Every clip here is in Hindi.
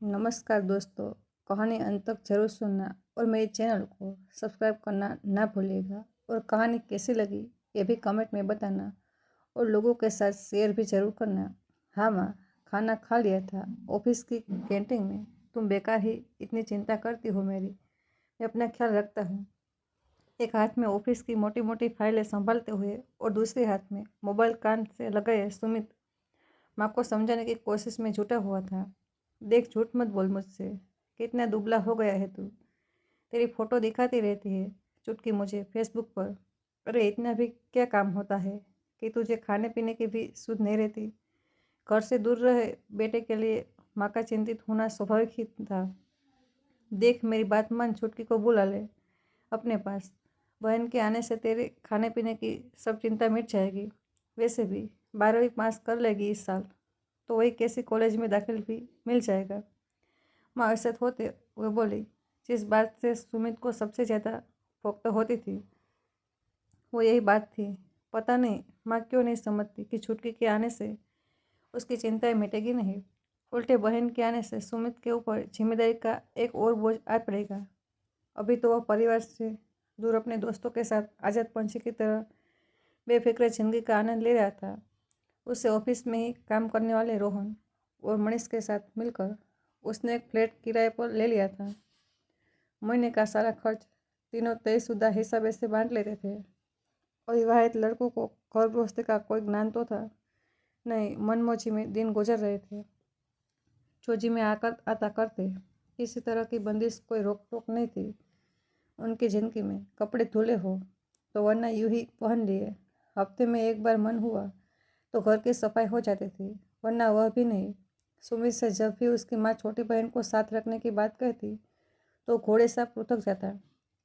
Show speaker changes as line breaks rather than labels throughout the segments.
नमस्कार दोस्तों, कहानी अंत तक जरूर सुनना और मेरे चैनल को सब्सक्राइब करना ना भूलिएगा। और कहानी कैसी लगी ये भी कमेंट में बताना और लोगों के साथ शेयर भी जरूर करना। हाँ माँ, खाना खा लिया था ऑफिस की कैंटीन में। तुम बेकार ही इतनी चिंता करती हो मेरी। मैं अपना ख्याल रखता हूँ। एक हाथ में ऑफिस की मोटी मोटी फाइलें संभालते हुए और दूसरे हाथ में मोबाइल कान से लगाए सुमित माँ को समझाने की कोशिश में जुटा हुआ था। देख, झूठ मत बोल मुझसे। कितना दुबला हो गया है तू। तेरी फोटो दिखाती रहती है चुटकी मुझे फेसबुक पर। अरे इतना भी क्या काम होता है कि तुझे खाने पीने की भी सुध नहीं रहती। घर से दूर रहे बेटे के लिए माँ का चिंतित होना स्वाभाविक ही था। देख, मेरी बात मान, छुटकी को बुला ले अपने पास। बहन के आने से तेरे खाने पीने की सब चिंता मिट जाएगी। वैसे भी 12वीं पास कर लेगी इस साल, तो वही कैसी कॉलेज में दाखिल भी मिल जाएगा। माँ अवसत होते हुए बोली। जिस बात से सुमित को सबसे ज़्यादा पोक्त होती थी वो यही बात थी। पता नहीं माँ क्यों नहीं समझती कि छुटकी के आने से उसकी चिंताएं मिटेगी नहीं, उल्टे बहन के आने से सुमित के ऊपर जिम्मेदारी का एक और बोझ आ पड़ेगा। अभी तो वह परिवार से दूर अपने दोस्तों के साथ आज़ाद पंछी की तरह बेफिक्र जिंदगी का आनंद ले रहा था। उससे ऑफिस में ही काम करने वाले रोहन और मनीष के साथ मिलकर उसने एक फ्लैट किराए पर ले लिया था। महीने का सारा खर्च तीनों तयशुदा हिसाब से बांट लेते थे। अविवाहित लड़कों को घर गृहस्थी का कोई ज्ञान तो था नहीं। मनमौजी में दिन गुजर रहे थे। चोजी में आकर आता करते, किसी तरह की बंदिश कोई रोक टोक नहीं थी उनकी जिंदगी में। कपड़े धुले हो तो वरना यूं ही पहन लिए। हफ्ते में एक बार मन हुआ तो घर की सफाई हो जाती थी, वरना वह भी नहीं। सुमित से जब भी उसकी माँ छोटी बहन को साथ रखने की बात कहती तो घोड़े सा पृथक जाता।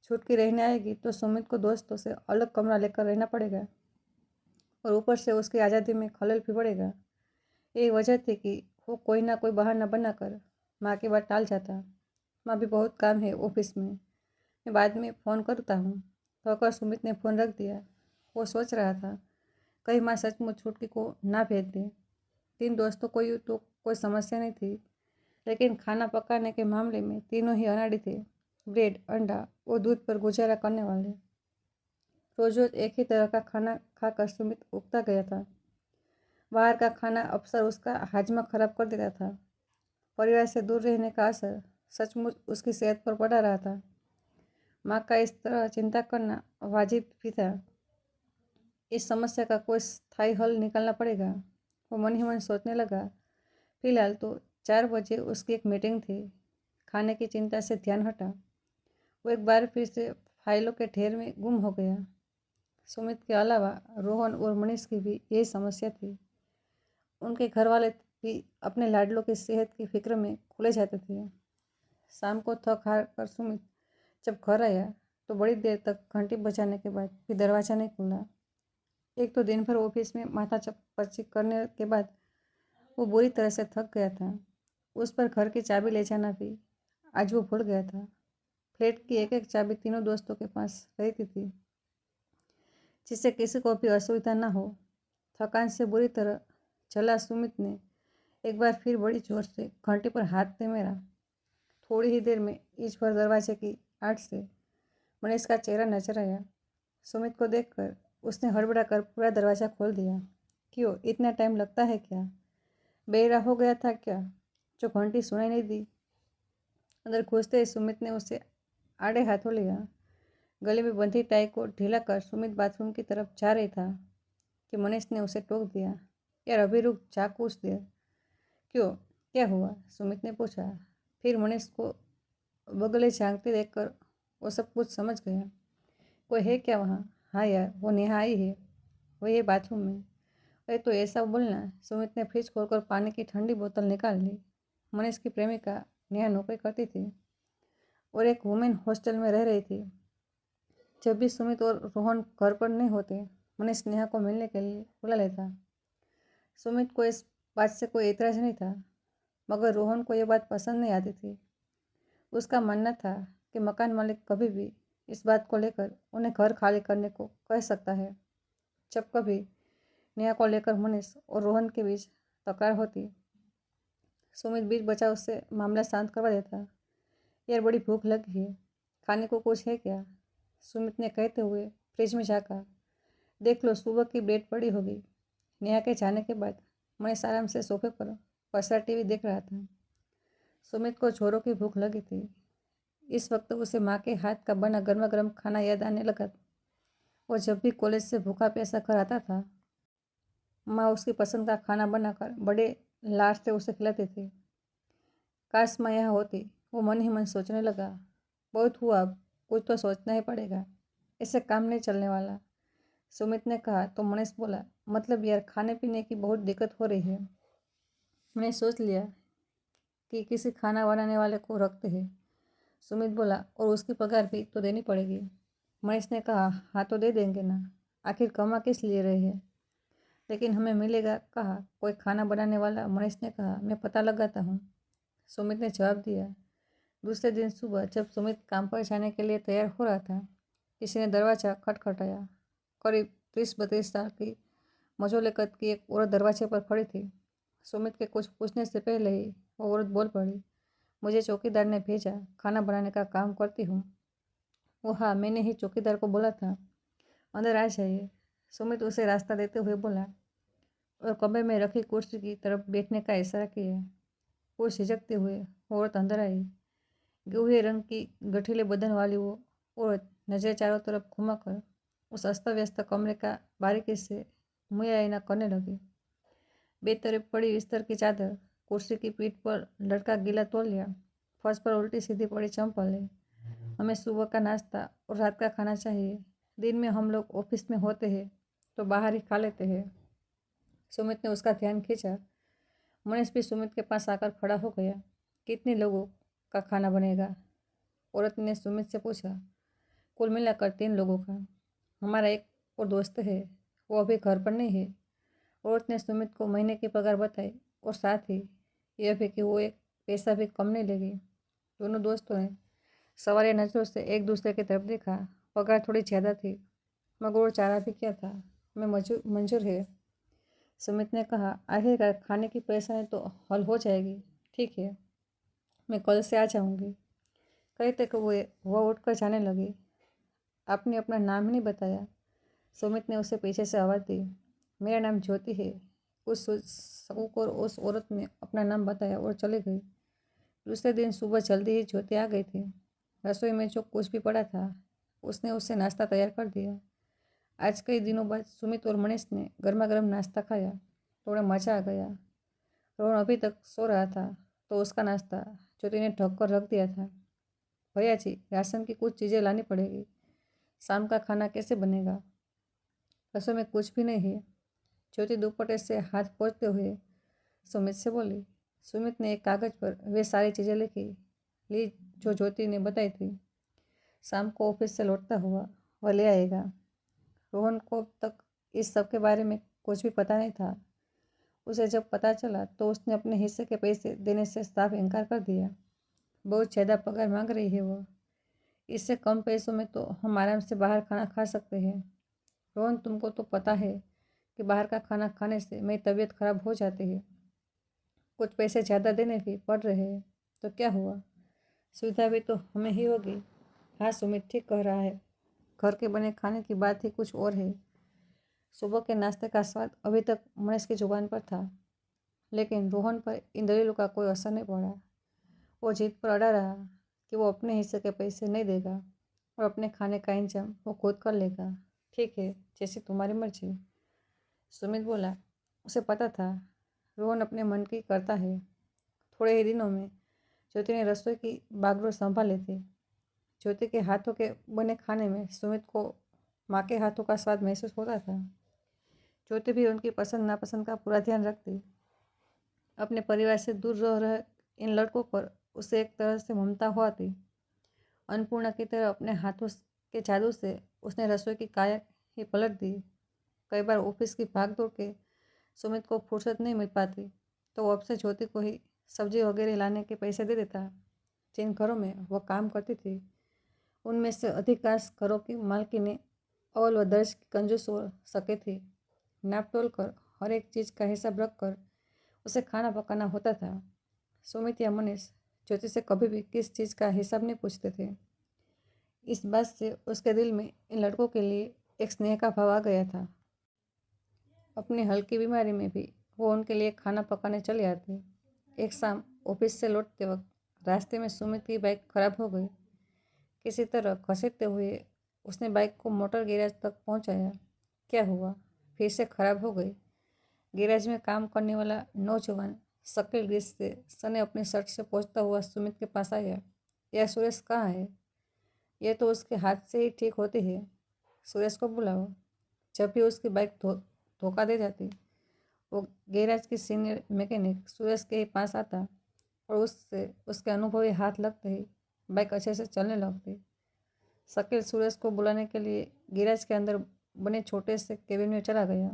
छुटकी रहने आएगी तो सुमित को दोस्तों से अलग कमरा लेकर रहना पड़ेगा और ऊपर से उसकी आज़ादी में खलल भी पड़ेगा। यही वजह थी कि वो कोई ना कोई बहाना बनाकर माँ की बात टाल जाता। माँ भी बहुत काम है ऑफिस में, मैं बाद में फ़ोन करता हूँ कहकर सुमित ने फ़ोन रख दिया। वो सोच रहा था कहीं माँ सचमुच छुटकी को ना भेज दे। तीन दोस्तों को यूँ तो कोई समस्या नहीं थी, लेकिन खाना पकाने के मामले में तीनों ही अनाड़ी थे। ब्रेड, अंडा और दूध पर गुजारा करने वाले। रोज रोज एक ही तरह का खाना खाकर सुमित उगता गया था। बाहर का खाना अक्सर उसका हाजमा खराब कर देता था। परिवार से दूर रहने का असर सचमुच उसकी सेहत पर पड़ा रहा था। माँ का इस तरह चिंता करना वाजिब भी था। इस समस्या का कोई स्थायी हल निकालना पड़ेगा, वो मन ही मन सोचने लगा। फिलहाल तो 4 बजे उसकी एक मीटिंग थी। खाने की चिंता से ध्यान हटा। वो एक बार फिर से फाइलों के ढेर में गुम हो गया। सुमित के अलावा रोहन और मनीष की भी यही समस्या थी। उनके घर वाले भी अपने लाडलों की सेहत की फिक्र में खुले जाते थे। शाम को थक हार कर सुमित जब घर आया तो बड़ी देर तक घंटी बजाने के बाद भी दरवाज़ा नहीं खुला। एक तो दिन भर ऑफिस में माथा चपची करने के बाद वो बुरी तरह से थक गया था। उस पर घर की चाबी ले जाना भी आज वो भूल गया था। फ्लैट की एक एक चाबी तीनों दोस्तों के पास रहती थी, जिससे किसी को भी असुविधा न हो। थकान से बुरी तरह चला सुमित ने एक बार फिर बड़ी जोर से घंटी पर हाथ मेरा। थोड़ी ही देर में इंच भर दरवाजे की आड़ से मनीष का चेहरा नजर आया। सुमित को देखकर उसने हड़बड़ा कर पूरा दरवाज़ा खोल दिया। क्यों, इतना टाइम लगता है क्या? बेरा हो गया था क्या जो घंटी सुनाई नहीं दी? अंदर घुसते ही सुमित ने उसे आड़े हाथों लिया। गले में बंधी टाई को ढीला कर सुमित बाथरूम की तरफ जा रही था कि मनीष ने उसे टोक दिया। यार अभी रुक जा कुछ देर। क्यों, क्या हुआ? सुमित ने पूछा। फिर मनीष को बगले झांकते देखकर वो सब कुछ समझ गया। कोई है क्या वहाँ? हाँ यार, वो नेहा आई है, वो ये बाथरूम में। अरे तो ऐसा बोलना। सुमित ने फ्रिज खोलकर पानी की ठंडी बोतल निकाल ली। मनीष की प्रेमिका नेहा नौकरी करती थी और एक वुमेन हॉस्टल में रह रही थी। जब भी सुमित और रोहन घर पर नहीं होते, मनीष नेहा को मिलने के लिए बुला लेता। सुमित को इस बात से कोई एतराज़ नहीं था, मगर रोहन को यह बात पसंद नहीं आती थी। उसका मानना था कि मकान मालिक कभी भी इस बात को लेकर उन्हें घर खाली करने को कह सकता है। जब कभी नेहा को लेकर मनीष और रोहन के बीच तकरार होती, सुमित बीच बचा उससे मामला शांत करवा देता। यार बड़ी भूख लगी है, खाने को कुछ है क्या? सुमित ने कहते हुए फ्रिज में झाँका। देख लो, सुबह की ब्रेड पड़ी होगी। नेहा के जाने के बाद मनीष आराम से सोफे पर पसरा टीवी देख रहा था। सुमित को जोरों की भूख लगी थी। इस वक्त उसे माँ के हाथ का बना गर्मा गर्म खाना याद आने लगा। वो जब भी कॉलेज से भूखा प्यासा घर आता था, माँ उसकी पसंद का खाना बनाकर बड़े लाड से उसे खिलाती थी। काश माँ यहाँ होती, वो मन ही मन सोचने लगा। बहुत हुआ, अब कुछ तो सोचना ही पड़ेगा, इससे काम नहीं चलने वाला। सुमित ने कहा तो मनीष बोला, मतलब यार खाने पीने की बहुत दिक्कत हो रही है। मैंने सोच लिया कि किसी खाना बनाने वाले को रखते हैं। सुमित बोला, और उसकी पगार भी तो देनी पड़ेगी। मनीष ने कहा, हाँ तो दे देंगे ना, आखिर कमा किस लिए रहे हैं। लेकिन हमें मिलेगा कहाँ कोई खाना बनाने वाला? मनीष ने कहा, मैं पता लगाता हूँ। सुमित ने जवाब दिया। दूसरे दिन सुबह जब सुमित काम पर जाने के लिए तैयार हो रहा था, किसी ने दरवाज़ा खटखटाया। करीब 30-32 साल की मझोले कद की एक औरत दरवाजे पर खड़ी थी। सुमित के कुछ पूछने से पहले ही वो औरत बोल पड़ी, मुझे चौकीदार ने भेजा, खाना बनाने का काम करती हूँ। वो हाँ, मैंने ही चौकीदार को बोला था, अंदर आ जाइए। सुमित उसे रास्ता देते हुए बोला और कमरे में रखी कुर्सी की तरफ बैठने का इशारा किया। वो झिझकते हुए औरत अंदर आई। गेहुए रंग की गठीले बदन वाली वो औरत नजरें चारों तरफ घुमाकर उस अस्त व्यस्त कमरे का बारीकी से मुआयना करने लगी। बेतरफ पड़ी बिस्तर की चादर, कुर्सी की पीठ पर लटका गीला तौलिया, फर्श पर उल्टी सीधी पड़ी चंपलें। हमें सुबह का नाश्ता और रात का खाना चाहिए। दिन में हम लोग ऑफिस में होते हैं तो बाहर ही खा लेते हैं। सुमित ने उसका ध्यान खींचा। मनीष भी सुमित के पास आकर खड़ा हो गया। कितने लोगों का खाना बनेगा? औरत ने सुमित से पूछा। कुल मिलाकर 3 लोगों का। हमारा एक और दोस्त है, वो अभी घर पर नहीं है। औरत ने सुमित को महीने की पगार बताई और साथ ही यह भी कि वो एक पैसा भी कम नहीं लेगी। दोनों दोस्तों ने सवालिया नजरों से एक दूसरे की तरफ देखा। पगार थोड़ी ज़्यादा थी, मगर वो चारा भी क्या था, मैं मंजूर है। सुमित ने कहा, आखिरकार खाने की परेशानी तो हल हो जाएगी। ठीक है, मैं कल से आ जाऊंगी। कहते कि वो उठकर जाने लगी। आपने अपना नाम ही नहीं बताया। सुमित ने उसे पीछे से आवाज़ दी। मेरा नाम ज्योति है। उस औरत ने अपना नाम बताया और चली गई। दूसरे दिन सुबह जल्दी ही ज्योति आ गई थी। रसोई में जो कुछ भी पड़ा था उसने उससे नाश्ता तैयार कर दिया। आज कई दिनों बाद सुमित और मनीष ने गर्मा गर्म नाश्ता खाया तो उन्हें मज़ा आ गया। रोहन अभी तक सो रहा था तो उसका नाश्ता ज्योति ने ढक कर रख दिया था। भैया जी, राशन की कुछ चीज़ें लानी पड़ेगी, शाम का खाना कैसे बनेगा? रसोई में कुछ भी नहीं है, ज्योति दुपट्टे से हाथ पोंछते हुए सुमित से बोली। सुमित ने एक कागज़ पर वे सारी चीज़ें ली जो ज्योति ने बताई थी। शाम को ऑफिस से लौटता हुआ वह ले आएगा। रोहन को अब तक इस सब के बारे में कुछ भी पता नहीं था। उसे जब पता चला तो उसने अपने हिस्से के पैसे देने से साफ इनकार कर दिया। बहुत ज़्यादा पगार मांग रही है वो। इससे कम पैसों में तो हम आराम से बाहर खाना खा सकते हैं। रोहन, तुमको तो पता है कि बाहर का खाना खाने से मेरी तबीयत खराब हो जाती है। कुछ पैसे ज़्यादा देने भी पड़ रहे हैं तो क्या हुआ, सुविधा भी तो हमें ही होगी। हाँ, सुमित ठीक कह रहा है, घर के बने खाने की बात ही कुछ और है। सुबह के नाश्ते का स्वाद अभी तक मनीष की जुबान पर था, लेकिन रोहन पर इन दलीलों का कोई असर नहीं पड़ा। वो जिद पर अड़ा रहा कि वो अपने हिस्से के पैसे नहीं देगा और अपने खाने का इंतजाम वो खुद कर लेगा। ठीक है, जैसी तुम्हारी मर्जी। सुमित बोला। उसे पता था रोहन अपने मन की करता है। थोड़े ही दिनों में ज्योति ने रसोई की बागडोर संभाल ली थी। ज्योति के हाथों के बने खाने में सुमित को माँ के हाथों का स्वाद महसूस होता था। ज्योति भी उनकी पसंद नापसंद का पूरा ध्यान रखती। अपने परिवार से दूर रह रहे इन लड़कों पर उसे एक तरह से ममता हुआ थी। अन्नपूर्णा की तरह अपने हाथों के जादू से उसने रसोई की काया ही पलट दी। कई बार ऑफिस की भागदौड़ के सुमित को फुर्सत नहीं मिल पाती तो वो अब से ज्योति को ही सब्जी वगैरह लाने के पैसे दे देता। जिन घरों में वह काम करती थी उनमें से अधिकांश घरों की मालकिनें अव्वल व दर्ज की कंजूस हो सके थी। नाप तोल कर हर एक चीज़ का हिसाब रख कर उसे खाना पकाना होता था। सुमित या मनीष ज्योति से कभी भी किस चीज़ का हिसाब नहीं पूछते थे। इस बात से उसके दिल में इन लड़कों के लिए एक स्नेह का भाव आ गया था। अपनी हल्की बीमारी में भी वो उनके लिए खाना पकाने चले आते। एक शाम ऑफिस से लौटते वक्त रास्ते में सुमित की बाइक खराब हो गई। किसी तरह घसीटते हुए उसने बाइक को मोटर गैराज तक पहुंचाया। क्या हुआ? फिर से खराब हो गई। गैराज में काम करने वाला नौजवान शक्ल ग्रीस से सने अपनी शर्ट से पोंछता हुआ सुमित के पास आया। यह सुरेश कहाँ है? यह तो उसके हाथ से ही ठीक होती है। सुरेश को बुलाओ। जब भी उसकी बाइक धोखा दे जाती, वो गैराज की सीनियर मैकेनिक सुरेश के ही पास आता और उससे उसके अनुभवी हाथ लगते ही बाइक अच्छे से चलने लगती। शकील सुरेश को बुलाने के लिए गैराज के अंदर बने छोटे से केबिन में चला गया।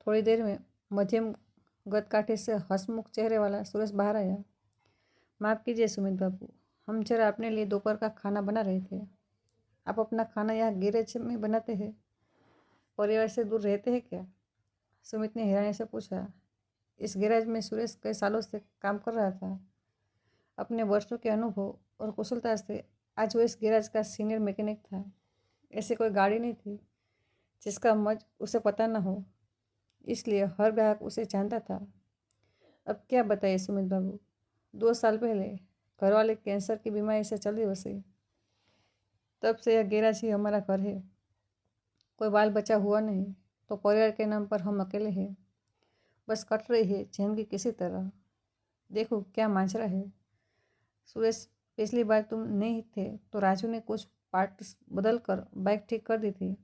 थोड़ी देर में मध्यम गदकाठी से हंसमुख चेहरे वाला सुरेश बाहर आया। माफ़ कीजिए सुमित बाबू, हम जरा अपने लिए दोपहर का खाना बना रहे थे। आप अपना खाना यहाँ गैरेज में बनाते हैं? परिवार से दूर रहते हैं क्या? सुमित ने हैरानी से पूछा। इस गैराज में सुरेश कई सालों से काम कर रहा था। अपने वर्षों के अनुभव और कुशलता से आज वो इस गैराज का सीनियर मैकेनिक था। ऐसी कोई गाड़ी नहीं थी जिसका मज उसे पता न हो, इसलिए हर ग्राहक उसे जानता था। अब क्या बताइए सुमित बाबू, 2 साल पहले घरवाले कैंसर की बीमारी से चले बसे। तब से यह गैराज ही हमारा घर है। कोई बाल बच्चा हुआ नहीं तो परिवार के नाम पर हम अकेले हैं। बस कट रही है जिंदगी किसी तरह। देखो क्या माजरा है। सुरेश, पिछली बार तुम नहीं थे तो राजू ने कुछ पार्ट्स बदल कर बाइक ठीक कर दी थी।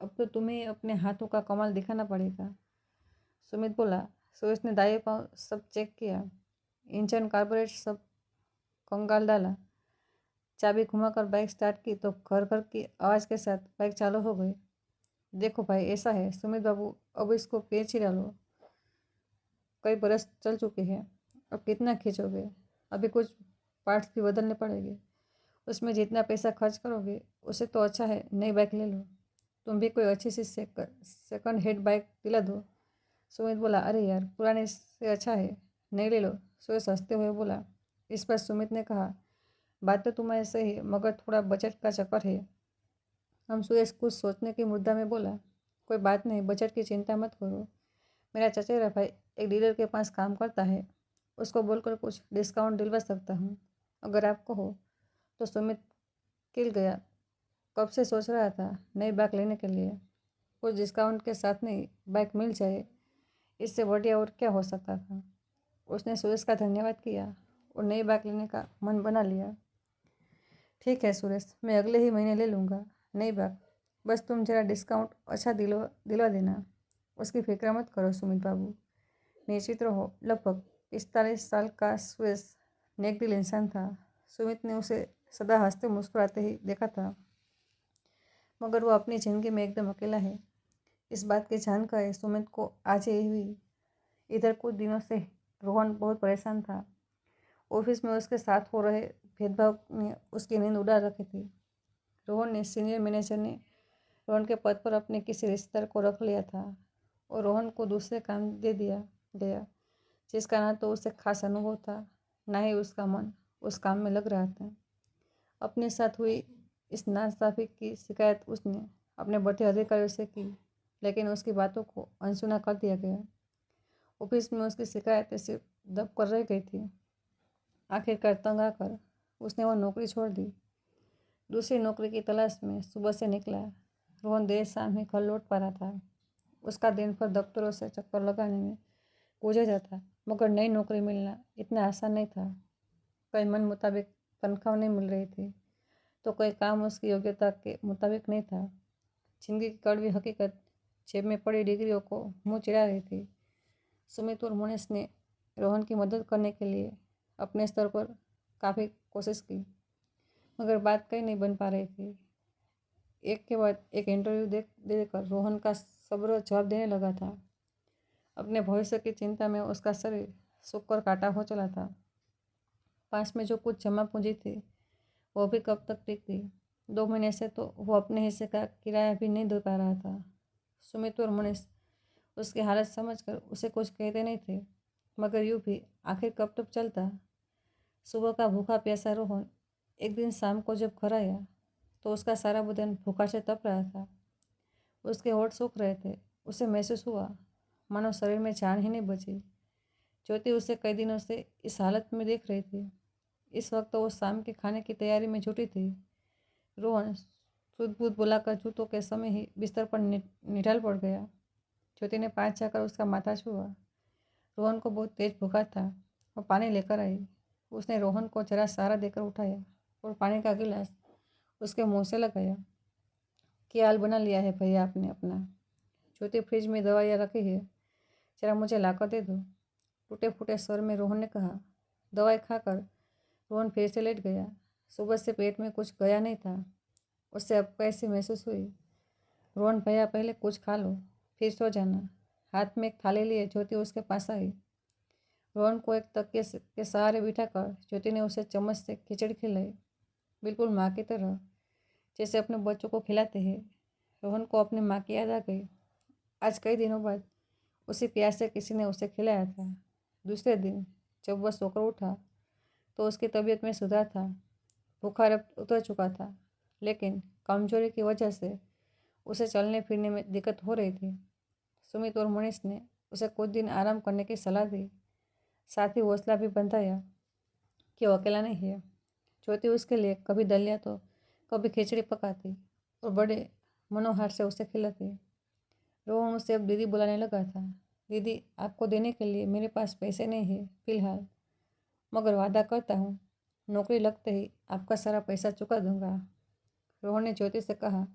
अब तो तुम्हें अपने हाथों का कमाल दिखाना पड़ेगा। सुमित बोला। सुरेश ने दाएं पांव सब चेक किया। इंजन कार्बोरेटर सब कंगाल डाला। चाबी घुमाकर बाइक स्टार्ट की तो घर घर की आवाज़ के साथ बाइक चालू हो गई। देखो भाई, ऐसा है सुमित बाबू, अब इसको पेंच ही डालो। कई बरस चल चुके हैं, अब कितना खींचोगे? अभी कुछ पार्ट्स भी बदलने पड़ेंगे। उसमें जितना पैसा खर्च करोगे उससे तो अच्छा है नई बाइक ले लो। तुम भी कोई अच्छी सी सेकंड हैंड बाइक दिला दो। सुमित बोला। अरे यार, पुराने से अच्छा है, नई ले लो। सुरेश हंसते हुए बोला। इस पर सुमित ने कहा, बात तो तुम्हारी सही है मगर थोड़ा बजट का चक्कर है। हम सुरेश कुछ सोचने की मुद्दा में बोला। कोई बात नहीं, बजट की चिंता मत करो। मेरा चचेरा भाई एक डीलर के पास काम करता है, उसको बोलकर कुछ डिस्काउंट दिलवा सकता हूँ अगर आपको हो तो। सुमित किल गया। कब से सोच रहा था नई बाइक लेने के लिए। कुछ डिस्काउंट के साथ नई बाइक मिल जाए, इससे बढ़िया और क्या हो सकता था। उसने सुरेश का धन्यवाद किया और नई बाइक लेने का मन बना लिया। ठीक है सुरेश, मैं अगले ही महीने ले लूँगा नई बाइक। बस तुम जरा डिस्काउंट अच्छा दिलवा देना। उसकी फिक्र मत करो सुमित बाबू, निश्चित रहो। लगभग 45 साल का सुरेश नेक दिल इंसान था। सुमित ने उसे सदा हंसते मुस्कुराते ही देखा था, मगर वो अपनी ज़िंदगी में एकदम अकेला है। इस बात की जानकारी सुमित को आज ही हुई। इधर कुछ दिनों से रोहन बहुत परेशान था। ऑफिस में उसके साथ हो रहे भेदभाव ने उसकी नींद उड़ा रखी थी। रोहन ने सीनियर मैनेजर ने रोहन के पद पर अपने किसी रिश्तेदार को रख लिया था और रोहन को दूसरे काम दे दिया गया, जिसका ना तो उसे खास अनुभव था, ना ही उसका मन उस काम में लग रहा था। अपने साथ हुई इस नाइंसाफ़ी की शिकायत उसने अपने बढ़ते अधिकारियों से की, लेकिन उसकी बातों को अनसुना कर दिया गया। ऑफिस में उसकी शिकायतें सिर्फ दब कर रह गई थी। आखिरकार तंग आकर उसने वह नौकरी छोड़ दी। दूसरी नौकरी की तलाश में सुबह से निकला। रोहन देर शाम ही घर लौट पा रहा था। उसका दिन भर दफ्तरों से चक्कर लगाने में गुजर जाता, मगर नई नौकरी मिलना इतना आसान नहीं था। कई मन मुताबिक तनख्वाह नहीं मिल रही थी तो कोई काम उसकी योग्यता के मुताबिक नहीं था। जिंदगी की कड़वी हकीकत जेब में पड़ी डिग्रियों को मुँह चिढ़ा रही थी। सुमित और मुनीष ने रोहन की मदद करने के लिए अपने स्तर पर काफ़ी कोशिश की, मगर बात कहीं नहीं बन पा रही थी। एक के बाद एक इंटरव्यू देकर रोहन का सब्र जवाब देने लगा था। अपने भविष्य की चिंता में उसका शरीर सूख कर काटा हो चला था। पास में जो कुछ जमा पूंजी थी वो भी कब तक टिकती। 2 महीने से तो वो अपने हिस्से का किराया भी नहीं दे पा रहा था। सुमित और मुनीष उसकी हालत समझकर उसे कुछ कहते नहीं थे, मगर यूँ भी आखिर कब तक चलता। सुबह का भूखा प्यासा रोहन एक दिन शाम को जब घर आया तो उसका सारा बदन भूखा से तप रहा था। उसके होंठ सूख रहे थे। उसे महसूस हुआ मानो शरीर में जान ही नहीं बची। ज्योति उसे कई दिनों से इस हालत में देख रही थी। इस वक्त तो वो शाम के खाने की तैयारी में जुटी थी। रोहन सुध-बुध बुलाकर जूतों के समय ही बिस्तर पर निढाल पड़ गया। ज्योति ने पास जाकर उसका माथा छुआ। रोहन को बहुत तेज भूखा था। वो पानी लेकर आई। उसने रोहन को जरा सहारा देकर उठाया और पानी का गिलास उसके मुंह से लगाया। क्या हाल बना लिया है भैया आपने अपना। ज्योति फ्रिज में दवाइयाँ रखी है, जरा मुझे लाकर दे दो। टूटे फूटे स्वर में रोहन ने कहा। दवाई खाकर रोहन फिर से लेट गया। सुबह से पेट में कुछ गया नहीं था। उससे अब कैसी महसूस हुई। रोहन भैया पहले कुछ खा लो फिर सो जाना। हाथ में एक थाली लिए ज्योति उसके पास आई। रोहन को एक तकिए के सहारे बिठाकर ज्योति ने उसे चम्मच से खिचड़ी खिलाई, बिल्कुल माँ की तरह, जैसे अपने बच्चों को खिलाते हैं। रोहन को अपनी माँ की याद आ गई। आज कई दिनों बाद उसी प्यास से किसी ने उसे खिलाया था। दूसरे दिन जब वह सोकर उठा तो उसकी तबीयत में सुधार था। बुखार अब उतर चुका था, लेकिन कमजोरी की वजह से उसे चलने फिरने में दिक्कत हो रही थी। सुमित और मनीष ने उसे कुछ दिन आराम करने की सलाह दी। साथ ही हौसला भी बंधाया कि वो अकेला नहीं है। ज्योति उसके लिए कभी दलिया तो कभी खिचड़ी पकाती और बड़े मनोहार से उसे खिलाती। रोहन उसे अब दीदी बुलाने लगा था। दीदी, आपको देने के लिए मेरे पास पैसे नहीं है फिलहाल, मगर वादा करता हूँ नौकरी लगते ही आपका सारा पैसा चुका दूंगा। रोहन ने ज्योति से कहा।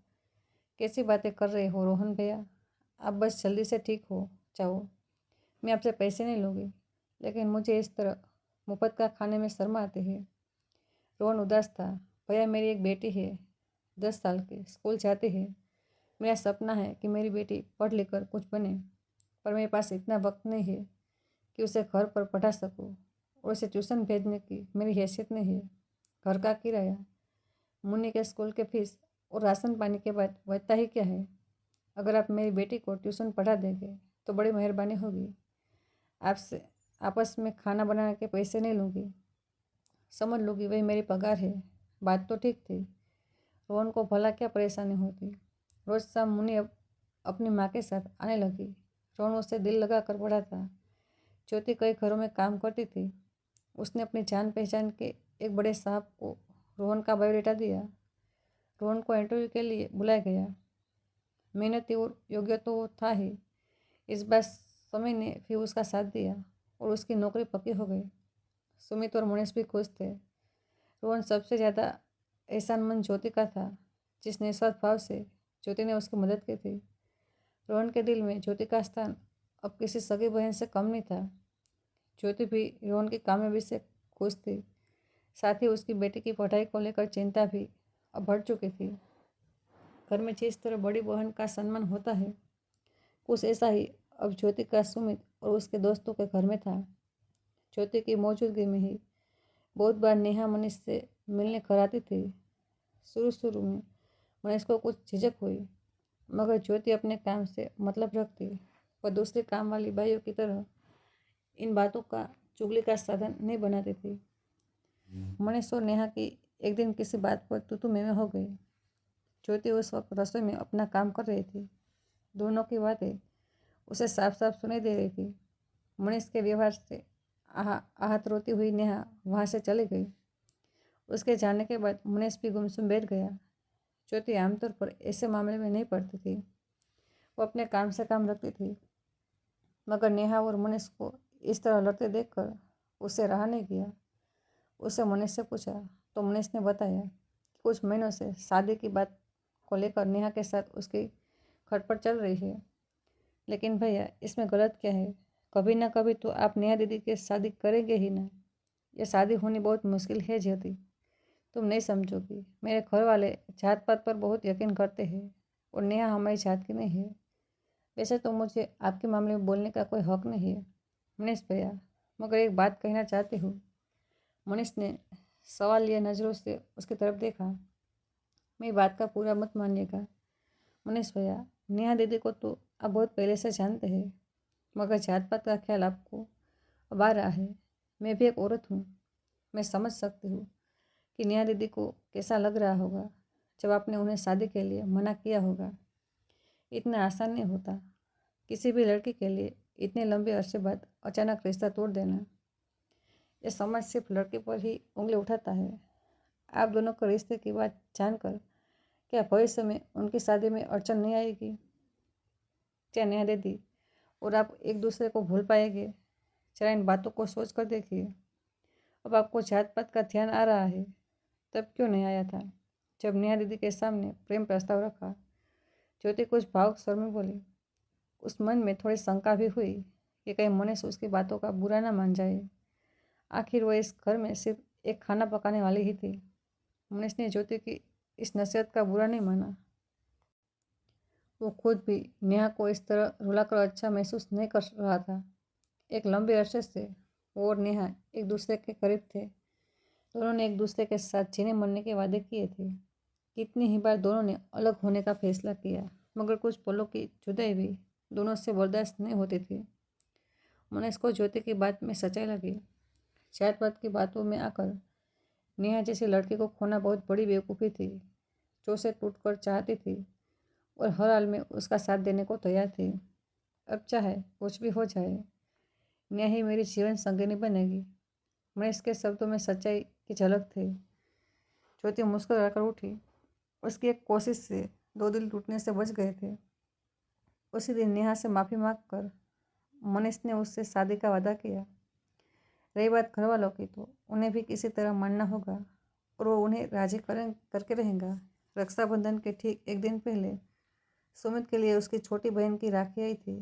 कैसी बातें कर रहे हो रोहन भैया, आप बस जल्दी से ठीक हो जाओ। मैं आपसे पैसे नहीं लूँगी, लेकिन मुझे इस तरह मुफ्त का खाने में शर्म आती है। रोहन उदास था। भैया, मेरी एक बेटी है, 10 साल की, स्कूल जाती है। मेरा सपना है कि मेरी बेटी पढ़ लिख कर कुछ बने, पर मेरे पास इतना वक्त नहीं है कि उसे घर पर पढ़ा सकूं, और उसे ट्यूशन भेजने की मेरी हैसियत नहीं है। घर का किराया, मुन्नी के स्कूल के फीस और राशन पानी के बाद बचता ही क्या है। अगर आप मेरी बेटी को ट्यूशन पढ़ा देंगे तो बड़ी मेहरबानी होगी। आपसे आपस में खाना बनाने के पैसे नहीं लूँगी, समझ लूँगी वही मेरी पगार है। बात तो ठीक थी। रोहन को भला क्या परेशानी होती। रोज शाम मुन्नी अब अपनी माँ के साथ आने लगी। रोहन उससे दिल लगा कर पढ़ा था। ज्योति कई घरों में काम करती थी। उसने अपनी जान पहचान के एक बड़े साहब को रोहन का बायोडाटा दिया। रोहन को इंटरव्यू के लिए बुलाया गया। मेहनती और योग्य तो वो था ही, इस बार समय ने भी उसका साथ दिया और उसकी नौकरी पक्की हो गई। सुमित और मनीष भी खुश थे। रोहन सबसे ज़्यादा एहसानमंद ज्योति का था, जिस निस्वार्थ भाव से ज्योति ने उसकी मदद की थी। रोहन के दिल में ज्योति का स्थान अब किसी सगी बहन से कम नहीं था। ज्योति भी रोहन की कामयाबी से खुश थी। साथ ही उसकी बेटी की पढ़ाई को लेकर चिंता भी अब बढ़ चुकी थी। घर में जिस तरह बड़ी बहन का सम्मान होता है, कुछ ऐसा ही अब ज्योति का सुमित और उसके दोस्तों के घर में था। ज्योति की मौजूदगी में ही बहुत बार नेहा मनीष से मिलने घर आती थी। शुरू शुरू में मनीष को कुछ झिझक हुई, मगर ज्योति अपने काम से मतलब रखती और दूसरे काम वाली बाइयों की तरह इन बातों का चुगली का साधन नहीं बनाती थी। मनीष और नेहा की एक दिन किसी बात पर तू में हो गई। ज्योति उस वक्त रसोई में अपना काम कर रही थी। दोनों की बातें उसे साफ साफ सुनाई दे रही थी। मनीष के व्यवहार से आहत रोती हुई नेहा वहाँ से चली गई। उसके जाने के बाद मनीष भी गुमसुम बैठ गया। ज्योति आमतौर पर ऐसे मामले में नहीं पड़ती थी। वो अपने काम से काम रखती थी, मगर नेहा और मनीष को इस तरह लड़ते देखकर उससे रहा नहीं गया। उसे मनीष से पूछा तो मनीष ने बताया कि कुछ महीनों से शादी की बात को लेकर नेहा के साथ उसकी खटपट चल रही है। लेकिन भैया, इसमें गलत क्या है। कभी ना कभी तो आप नेहा दीदी की शादी करेंगे ही ना। यह शादी होनी बहुत मुश्किल है ज्योति, तुम नहीं समझोगी। मेरे घर वाले जात पात पर बहुत यकीन करते हैं और नेहा हमारी जात की नहीं है। वैसे तो मुझे आपके मामले में बोलने का कोई हक नहीं है मनीष भैया, मगर एक बात कहना चाहती हूँ। मनीष ने सवाल लिए नज़रों से उसकी तरफ देखा। मेरी बात का पूरा मत मानिएगा मनीष भैया, नेहा दीदी को तो आप बहुत पहले से जानते हैं, मगर जात पात का ख्याल आपको अब आ रहा है। मैं भी एक औरत हूँ। मैं समझ सकती हूँ कि नेहा दीदी को कैसा लग रहा होगा जब आपने उन्हें शादी के लिए मना किया होगा। इतना आसान नहीं होता किसी भी लड़की के लिए इतने लंबे अरसे बाद अचानक रिश्ता तोड़ देना। ये समाज सिर्फ लड़के पर ही उंगली उठाता है। आप दोनों के रिश्ते की बात जानकर क्या भविष्य में उनकी शादी में अड़चन नहीं आएगी? क्या नेहा दीदी और आप एक दूसरे को भूल पाएंगे? जरा इन बातों को सोच कर देखिए। अब आपको जात पात का ध्यान आ रहा है, तब क्यों नहीं आया था जब नेहा दीदी के सामने प्रेम प्रस्ताव रखा? ज्योति कुछ भावुक स्वर में बोली। उस मन में थोड़ी शंका भी हुई कि कहीं मनीष उसकी बातों का बुरा ना मान जाए। आखिर वो इस घर में सिर्फ एक खाना पकाने वाली ही थी। मनीष ने ज्योति की इस नसीहत का बुरा नहीं माना। वो खुद भी नेहा को इस तरह रुलाकर अच्छा महसूस नहीं कर रहा था। एक लंबे अरसे से वो और नेहा एक दूसरे के करीब थे। दोनों ने एक दूसरे के साथ जीने मरने के वादे किए थे। कितनी ही बार दोनों ने अलग होने का फैसला किया, मगर कुछ पलों की जुदाई भी दोनों से बर्दाश्त नहीं होती थी। मनीष को ज्योति की बात में सच्चाई लगी। जात पात की बातों में आकर नेहा जैसी लड़की को खोना बहुत बड़ी बेवकूफ़ी थी, जो उसे टूट कर चाहती थी और हर हाल में उसका साथ देने को तैयार थी। अब चाहे कुछ भी हो जाए, नेहा ही मेरी जीवन संगिनी बनेगी। मनीष के शब्दों में सच्चाई की झलक थी। ज्योति मुस्कुराकर उठी। उसकी एक कोशिश से दो दिल टूटने से बच गए थे। उसी दिन नेहा से माफ़ी मांगकर मनीष ने उससे शादी का वादा किया। रही बात घर वालों की, तो उन्हें भी किसी तरह मानना होगा और वो उन्हें राजी करके रहेगा। रक्षाबंधन के ठीक एक दिन पहले सुमित के लिए उसकी छोटी बहन की राखी आई थी।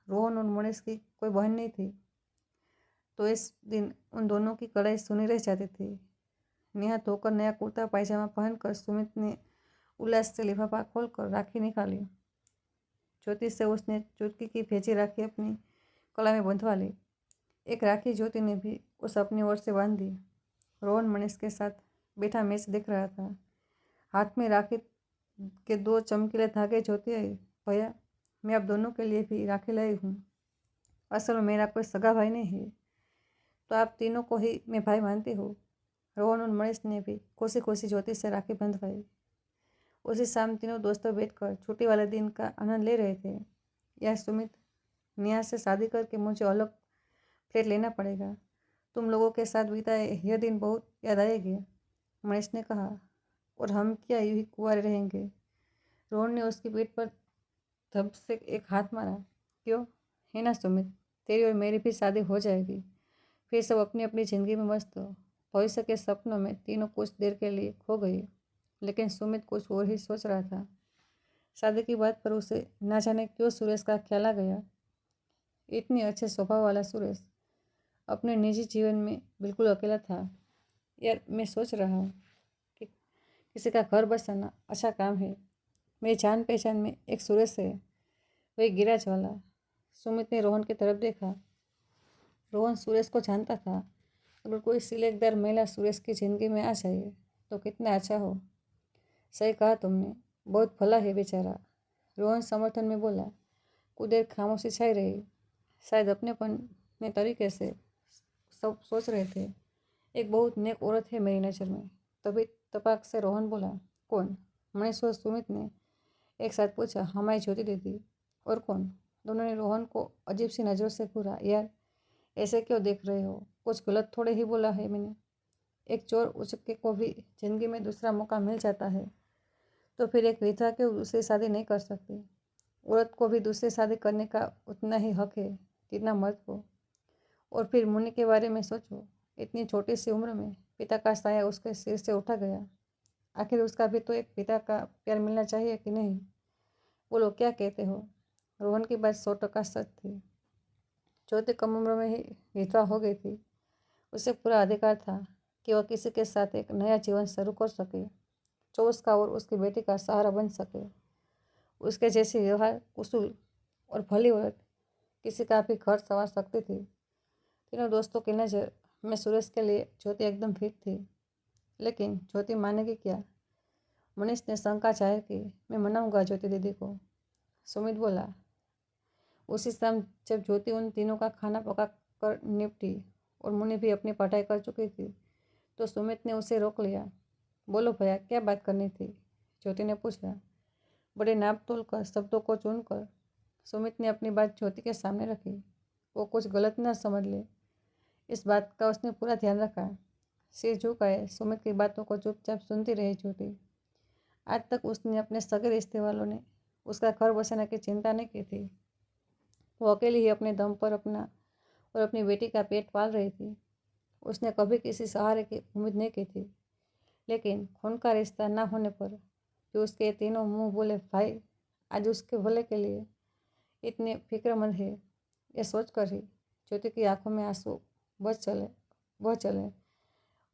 रोहन और मनीष की कोई बहन नहीं थी, तो इस दिन उन दोनों की कड़ाई सुनी रह जाती थी। नेहा धोकर नया कुर्ता पायजामा पहनकर सुमित ने उल्लास से लिफाफा खोलकर राखी निकाली। ज्योति से उसने चुटकी की भेजी राखी अपनी कलाई में बंधवा ली। एक राखी ज्योति ने भी उस अपनी ओर से बांध दी। रोहन मनीष के साथ बैठा मैच देख रहा था। हाथ में राखी के दो चमकीले धागे। ज्योति आई। भैया, मैं आप दोनों के लिए भी राखी लाई हूँ। असल में मेरा कोई सगा भाई नहीं है, तो आप तीनों को ही मैं भाई मानती हूँ। रोहन और मनीष ने भी खुशी खुशी ज्योति से राखी बंधवाई। उसी शाम तीनों दोस्तों बैठकर छुट्टी वाले दिन का आनंद ले रहे थे। यह सुमित, नेहा से शादी करके मुझे अलग फ्लैट लेना पड़ेगा। तुम लोगों के साथ बिताए यह दिन बहुत याद आएगी, मनीष ने कहा। और हम क्या यूं ही कुंवारे रहेंगे? रोहन ने उसकी पीठ पर धब से एक हाथ मारा। क्यों, है ना सुमित, तेरी और मेरी भी शादी हो जाएगी। फिर सब अपनी अपनी ज़िंदगी में मस्त हो। भविष्य के सपनों में तीनों कुछ देर के लिए खो गई, लेकिन सुमित कुछ और ही सोच रहा था। शादी की बात पर उसे ना जाने क्यों सुरेश का ख्याल आ गया। इतनी अच्छे स्वभाव वाला सुरेश अपने निजी जीवन में बिल्कुल अकेला था। यार, मैं सोच रहा हूँ कि किसी का घर बसाना अच्छा काम है। मेरी जान पहचान में एक सुरेश है, वही गिराज वाला। सुमित ने रोहन की तरफ देखा। रोहन सुरेश को जानता था। अगर कोई सिलेक्टदार महिला सुरेश की ज़िंदगी में आ जाए तो कितना अच्छा हो। सही कहा तुमने, बहुत भला है बेचारा, रोहन समर्थन में बोला। कुछ देर खामोशी छाई रही। शायद अपनेपन में तरीके से सब सोच रहे थे। एक बहुत नेक औरत है मेरी नज़र में। तभी तपाक से रोहन बोला। कौन? मनीष और सुमित ने एक साथ पूछा। हमारी ज्योति दीदी। और कौन? दोनों ने रोहन को अजीब सी नज़रों से घूरा। यार, ऐसे क्यों देख रहे हो? कुछ गलत थोड़े ही बोला है मैंने। एक चोर उचक्के को भी जिंदगी में दूसरा मौका मिल जाता है, तो फिर एक विधवा क्यों दूसरी शादी नहीं कर सकती? औरत को भी दूसरी शादी करने का उतना ही हक है जितना मर्द को। और फिर मुन्नी के बारे में सोचो। इतनी छोटी सी उम्र में पिता का साया उसके सिर से उठा गया। आखिर उसका भी तो एक पिता का प्यार मिलना चाहिए कि नहीं? बोलो, क्या कहते हो? रोहन की बात 100% सच थी। ज्योति कम उम्र में ही विधवा हो गई थी। उसे पूरा अधिकार था कि वह किसी के साथ एक नया जीवन शुरू कर सके, जो उसका और उसकी बेटी का सहारा बन सके। उसके जैसी व्यवहार कुशल और भली औरत किसी का भी घर संवार सकती थी। तीनों दोस्तों की नज़र में सुरेश के लिए ज्योति एकदम फिट थी। लेकिन ज्योति मानेगी क्या? मनीष ने शंका जाहिर की। मैं मनाऊंगा ज्योति दीदी को, सुमित बोला। उसी शाम जब ज्योति उन तीनों का खाना कर निपटी और मुन्नी भी अपनी पढ़ाई कर चुकी थी तो सुमित ने उसे रोक लिया। बोलो भैया, क्या बात करनी थी? ज्योति ने पूछा। बड़े नाप तोल कर शब्दों को चुनकर सुमित ने अपनी बात ज्योति के सामने रखी। वो कुछ गलत न समझ ले, इस बात का उसने पूरा ध्यान रखा। सिर झुकाए सुमित की बातों को चुपचाप सुनती रही ज्योति। आज तक उसने अपने सगे रिश्ते वालों ने उसका घर बसाने की चिंता नहीं की थी। वो अकेली ही अपने दम पर अपना और अपनी बेटी का पेट पाल रही थी। उसने कभी किसी सहारे की उम्मीद नहीं की थी, लेकिन खून का रिश्ता ना होने पर भी उसके तीनों मुंह बोले भाई आज उसके भले के लिए इतने फिक्रमंद है, ये सोचकर ही ज्योति की आंखों में आंसू बह चले।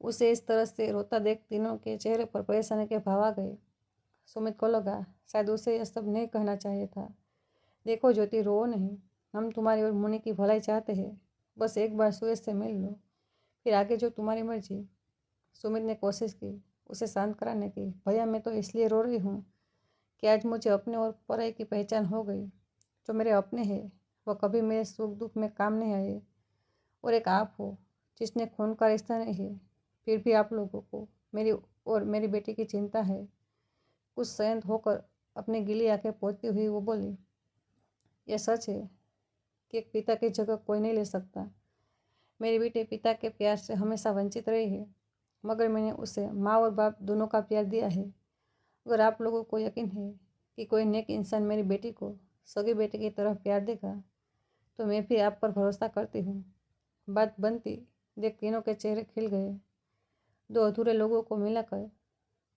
उसे इस तरह से रोता देख तीनों के चेहरे पर परेशानी के भाव आ गए। सुमित को लगा शायद उसे यह सब नहीं कहना चाहिए था। देखो ज्योति, रो नहीं, हम तुम्हारी और मुनि की भलाई चाहते हैं। बस एक बार सूरज से मिल लो, फिर आगे जो तुम्हारी मर्जी। सुमित ने कोशिश की उसे शांत कराने की। भैया, मैं तो इसलिए रो रही हूँ कि आज मुझे अपने और पराई की पहचान हो गई। जो मेरे अपने हैं वह कभी मेरे सुख दुख में काम नहीं आए, और एक आप हो जिसने खून का रिश्ता नहीं है, फिर भी आप लोगों को मेरी और मेरी बेटी की चिंता है। कुछ संयत होकर अपनी गीली आंखें पोंछती हुई वो बोली, यह सच है कि एक पिता की जगह कोई नहीं ले सकता। मेरी बेटी पिता के प्यार से हमेशा वंचित रही है, मगर मैंने उसे माँ और बाप दोनों का प्यार दिया है। अगर आप लोगों को यकीन है कि कोई नेक इंसान मेरी बेटी को सगी बेटी की तरह प्यार देगा, तो मैं भी आप पर भरोसा करती हूँ। बात बनती देख तीनों के चेहरे खिल गए। दो अधूरे लोगों को मिलाकर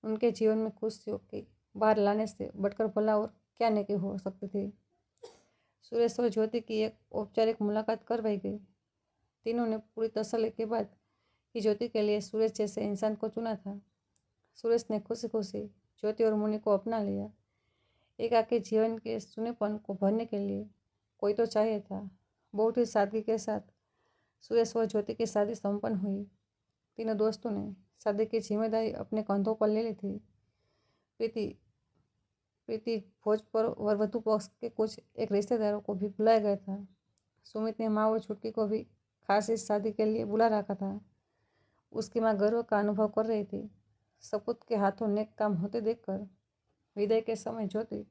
उनके जीवन में खुशियों की बाहर लाने से बढ़कर भला और क्या नेकी हो सकती थी। सुरेश और ज्योति की एक औपचारिक मुलाकात करवाई गई। तीनों ने पूरी तसल्ली के बाद कि ज्योति के लिए सुरेश जैसे इंसान को चुना था। सुरेश ने खुशी खुशी ज्योति और मुनि को अपना लिया। एकाकी जीवन के सुनेपन को भरने के लिए कोई तो चाहिए था। बहुत ही सादगी के साथ सुरेश और ज्योति की शादी संपन्न हुई। तीनों दोस्तों ने शादी की जिम्मेदारी अपने कंधों पर ले ली थी। प्रीति भोज पर वरवधु पक्ष के कुछ एक रिश्तेदारों को भी बुलाया गया था। सुमित ने माँ और छुटकी को भी खास इस शादी के लिए बुला रखा था। उसकी माँ गर्व का अनुभव कर रही थी। सपूत के हाथों नेक काम होते देखकर विदाई के समय ज्योति,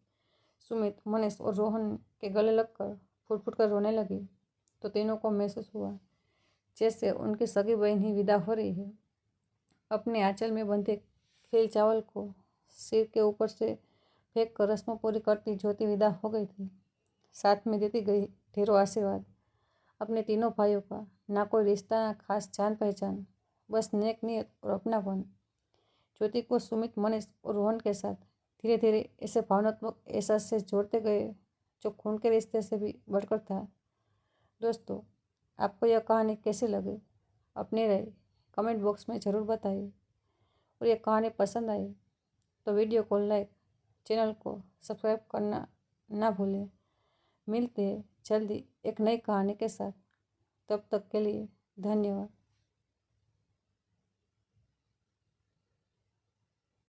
सुमित, मनीष और रोहन के गले लगकर फुट फुट कर रोने लगी तो तीनों को महसूस हुआ जैसे उनकी सगी बहन ही विदा हो रही है। अपने आंचल में बंधे खील चावल को सिर के ऊपर से फेंक कर रस्मों पूरी करती ज्योति विदा हो गई थी। साथ में देती गई ढेरों आशीर्वाद अपने तीनों भाइयों का। ना कोई रिश्ता, ना खास जान पहचान, बस नेक नीयत और अपनापन। ज्योति को सुमित, मनीष और रोहन के साथ धीरे धीरे ऐसे भावनात्मक एहसास से जोड़ते गए जो खून के रिश्ते से भी बढ़कर था। दोस्तों, आपको यह कहानी कैसी लगी अपनी राय कमेंट बॉक्स में ज़रूर बताइए। और यह कहानी पसंद आई तो वीडियो को लाइक, चैनल को सब्सक्राइब करना ना भूलें। मिलते हैं जल्दी एक नई कहानी के साथ। तब तक के लिए धन्यवाद।